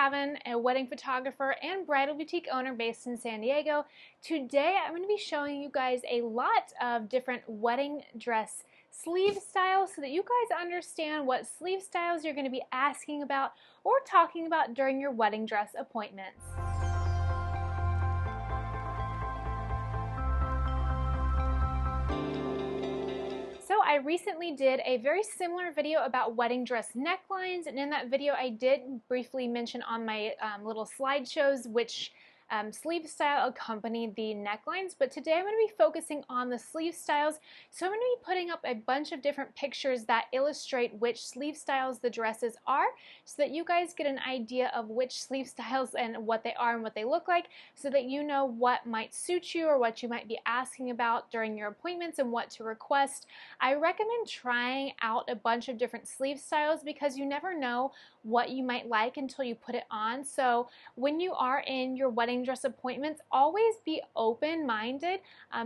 Cavin, a wedding photographer and bridal boutique owner based in San Diego. Today I'm going to be showing you guys a lot of different wedding dress sleeve styles so that you guys understand what sleeve styles you're going to be asking about or talking about during your wedding dress appointments. So I recently did a very similar video about wedding dress necklines, and in that video I did briefly mention on my little slideshows which sleeve style accompanied the necklines, but today I'm going to be focusing on the sleeve styles. So I'm going to be putting up a bunch of different pictures that illustrate which sleeve styles the dresses are so that you guys get an idea of which sleeve styles and what they are and what they look like, so that you know what might suit you or what you might be asking about during your appointments and what to request. I recommend trying out a bunch of different sleeve styles because you never know what you might like until you put it on. So when you are in your wedding dress appointments, always be open-minded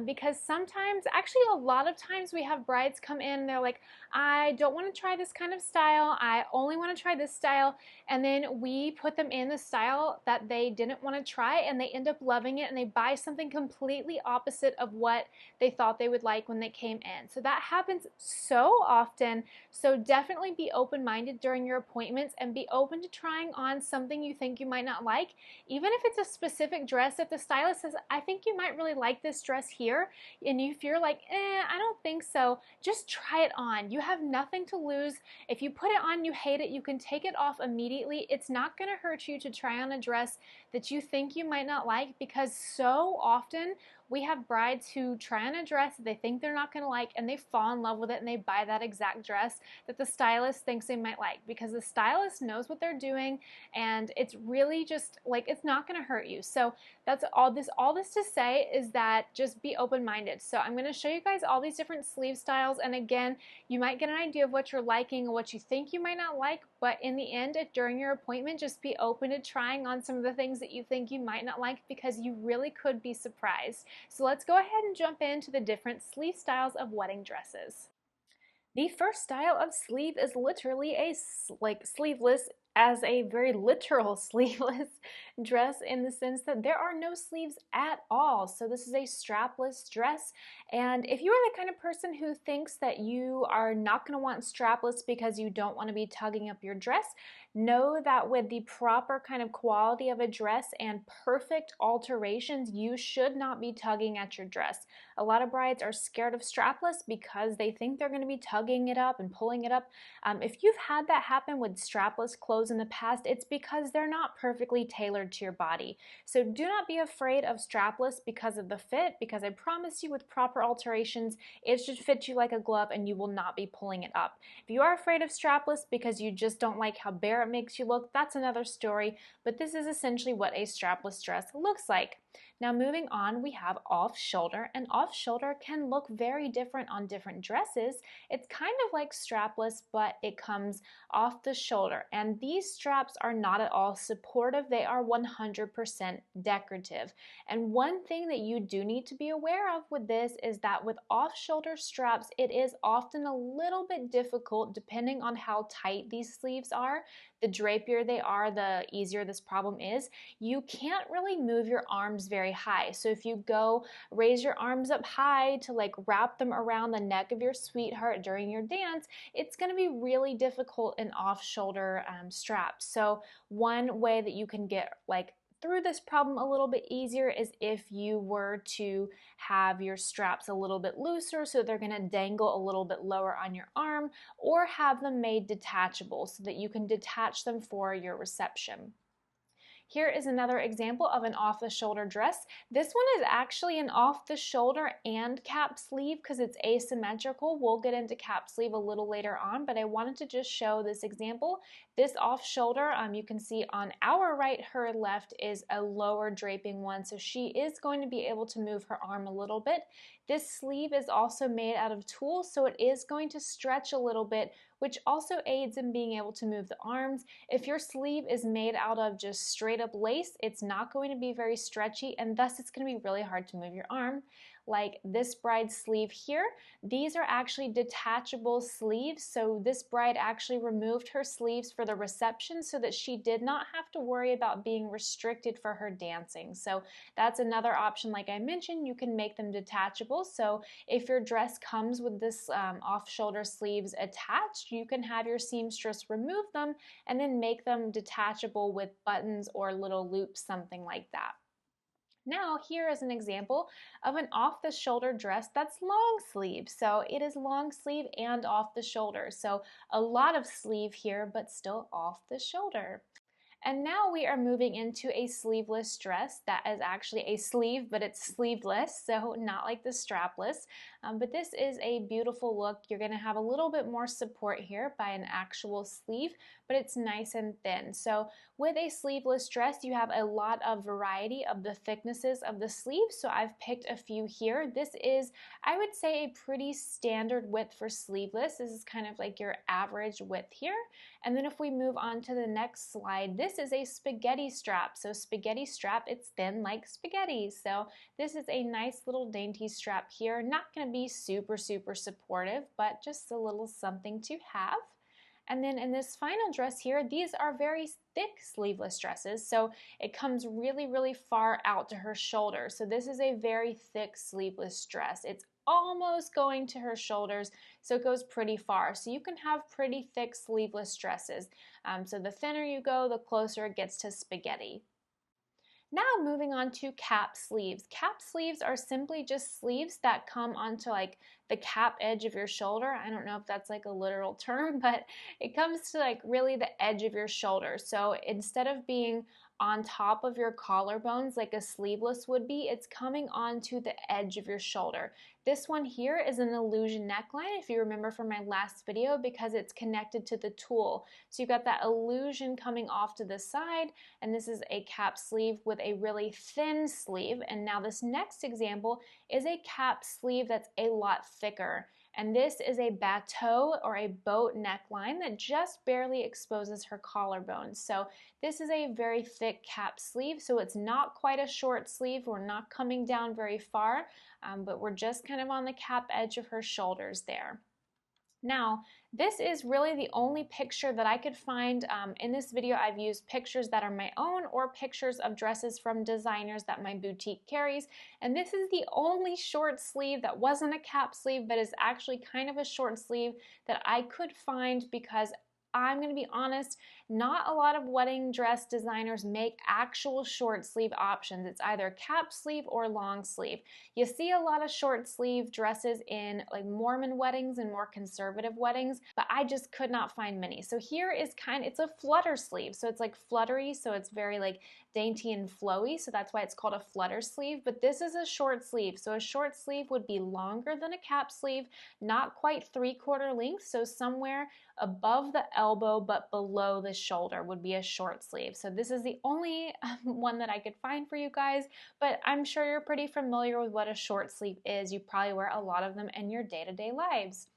because sometimes, actually a lot of times, we have brides come in and they're like, I don't want to try this kind of style, I only want to try this style, and then we put them in the style that they didn't want to try and they end up loving it and they buy something completely opposite of what they thought they would like when they came in. So that happens so often, so definitely be open-minded during your appointments and be open to trying on something you think you might not like. Even if it's a specific dress, if the stylist says, I think you might really like this dress here, and if you're like, I don't think so, just try it on. You have nothing to lose. If you put it on, you hate it, you can take it off immediately. It's not going to hurt you to try on a dress that you think you might not like, because so often we have brides who try on a dress that they think they're not going to like and they fall in love with it and they buy that exact dress that the stylist thinks they might like, because the stylist knows what they're doing and it's really just like, it's not going to hurt you. So that's all this to say is that just be open-minded. So I'm going to show you guys all these different sleeve styles, and again, you might get an idea of what you're liking and what you think you might not like, but in the end, if during your appointment, just be open to trying on some of the things that you think you might not like, because you really could be surprised. So let's go ahead and jump into the different sleeve styles of wedding dresses. The first style of sleeve is literally a sleeveless, as a very literal sleeveless dress, in the sense that there are no sleeves at all. So this is a strapless dress, and if you are the kind of person who thinks that you are not going to want strapless because you don't want to be tugging up your dress, know that with the proper kind of quality of a dress and perfect alterations, you should not be tugging at your dress. A lot of brides are scared of strapless because they think they're going to be tugging it up and pulling it up. If you've had that happen with strapless clothes in the past, it's because they're not perfectly tailored to your body. So do not be afraid of strapless because of the fit, because I promise you with proper alterations, it should fit you like a glove and you will not be pulling it up. If you are afraid of strapless because you just don't like how bare it makes you look, that's another story, but this is essentially what a strapless dress looks like. Now moving on, we have off shoulder, and off shoulder can look very different on different dresses. It's kind of like strapless, but it comes off the shoulder, and these straps are not at all supportive. They are 100% decorative. And one thing that you do need to be aware of with this is that with off shoulder straps, it is often a little bit difficult, depending on how tight these sleeves are. The drapier they are, the easier this problem is. You can't really move your arms very high. So if you go raise your arms up high to like wrap them around the neck of your sweetheart during your dance, it's going to be really difficult in off-shoulder straps. So one way that you can get through this problem a little bit easier is if you were to have your straps a little bit looser, so they're going to dangle a little bit lower on your arm, or have them made detachable so that you can detach them for your reception. Here is another example of an off-the-shoulder dress. This one is actually an off-the-shoulder and cap sleeve because it's asymmetrical. We'll get into cap sleeve a little later on, but I wanted to just show this example. This off-shoulder, you can see on our right, her left is a lower draping one, so she is going to be able to move her arm a little bit. This sleeve is also made out of tulle, so it is going to stretch a little bit, which also aids in being able to move the arms. If your sleeve is made out of just straight up lace, it's not going to be very stretchy, and thus it's going to be really hard to move your arm. like this bride's sleeve here. These are actually detachable sleeves, so this bride actually removed her sleeves for the reception so that she did not have to worry about being restricted for her dancing. So that's another option. Like I mentioned, you can make them detachable. So if your dress comes with this off-shoulder sleeves attached, you can have your seamstress remove them and then make them detachable with buttons or little loops, something like that. Now, here is an example of an off-the-shoulder dress that's long sleeve. So it is long sleeve and off the shoulder. So a lot of sleeve here, but still off the shoulder. And now we are moving into a sleeveless dress that is actually a sleeve, but it's sleeveless, so not like the strapless. But this is a beautiful look. You're going to have a little bit more support here by an actual sleeve, but it's nice and thin. So with a sleeveless dress, you have a lot of variety of the thicknesses of the sleeves. So I've picked a few here. This is, I would say, a pretty standard width for sleeveless. This is kind of like your average width here. And then if we move on to the next slide, this is a spaghetti strap. So spaghetti strap, it's thin like spaghetti. So this is a nice little dainty strap here. Not going to be super, super supportive, but just a little something to have. And then in this final dress here, these are very thick sleeveless dresses, so it comes really, really far out to her shoulder. So this is a very thick sleeveless dress. It's almost going to her shoulders, so it goes pretty far. So you can have pretty thick sleeveless dresses. So the thinner you go, the closer it gets to spaghetti. Now moving on to cap sleeves. Cap sleeves are simply just sleeves that come onto like the cap edge of your shoulder. I don't know if that's like a literal term, but it comes to like really the edge of your shoulder. So instead of being on top of your collarbones like a sleeveless would be, it's coming onto the edge of your shoulder. This one here is an illusion neckline, if you remember from my last video, because it's connected to the tulle. So you've got that illusion coming off to the side, and this is a cap sleeve with a really thin sleeve. And now this next example is a cap sleeve that's a lot thicker. And this is a bateau or a boat neckline that just barely exposes her collarbone. So this is a very thick cap sleeve, so it's not quite a short sleeve. We're not coming down very far, but we're just kind of on the cap edge of her shoulders there. Now, this is really the only picture that I could find. In this video, I've used pictures that are my own or pictures of dresses from designers that my boutique carries. And this is the only short sleeve that wasn't a cap sleeve, but is actually kind of a short sleeve that I could find, because I'm going to be honest, not a lot of wedding dress designers make actual short sleeve options. It's either cap sleeve or long sleeve. You see a lot of short sleeve dresses in like Mormon weddings and more conservative weddings, but I just could not find many. So here is it's a flutter sleeve. So it's like fluttery, so it's very like dainty and flowy, so that's why it's called a flutter sleeve. But this is a short sleeve, so a short sleeve would be longer than a cap sleeve, not quite 3/4 length, so somewhere above the elbow but below the shoulder would be a short sleeve. So this is the only one that I could find for you guys, but I'm sure you're pretty familiar with what a short sleeve is. You probably wear a lot of them in your day-to-day lives.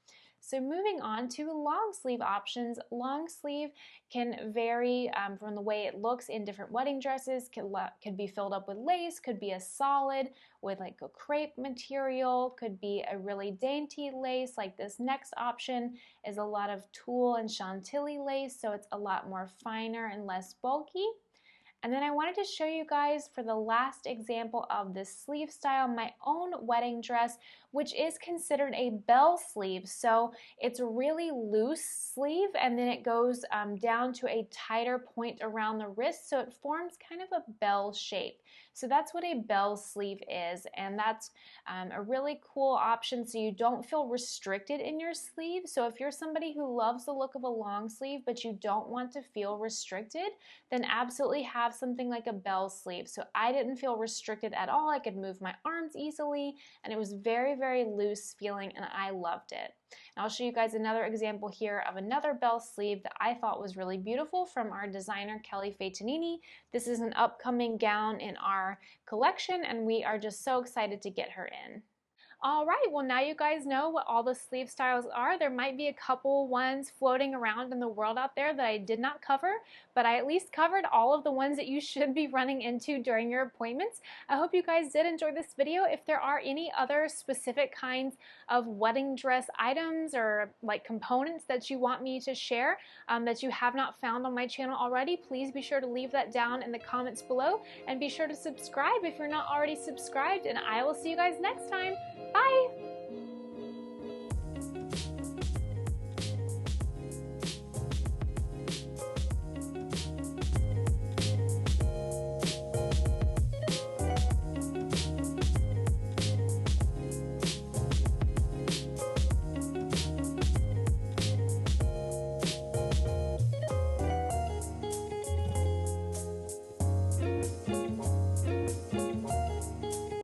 So moving on to long sleeve options. Long sleeve can vary from the way it looks in different wedding dresses. Could be filled up with lace, could be a solid with like a crepe material, could be a really dainty lace. Like this next option is a lot of tulle and chantilly lace, so it's a lot more finer and less bulky. And then I wanted to show you guys for the last example of this sleeve style, my own wedding dress, which is considered a bell sleeve. So it's a really loose sleeve, and then it goes down to a tighter point around the wrist, so it forms kind of a bell shape. So that's what a bell sleeve is, and that's a really cool option so you don't feel restricted in your sleeve. So if you're somebody who loves the look of a long sleeve but you don't want to feel restricted, then absolutely have something like a bell sleeve. So I didn't feel restricted at all. I could move my arms easily, and it was very, very loose feeling, and I loved it. And I'll show you guys another example here of another bell sleeve that I thought was really beautiful from our designer Kelly Feitanini. This is an upcoming gown in our collection, and we are just so excited to get her in. All right, well now you guys know what all the sleeve styles are. There might be a couple ones floating around in the world out there that I did not cover, but I at least covered all of the ones that you should be running into during your appointments. I hope you guys did enjoy this video. If there are any other specific kinds of wedding dress items or like components that you want me to share that you have not found on my channel already, please be sure to leave that down in the comments below, and be sure to subscribe if you're not already subscribed, and I will see you guys next time. Bye!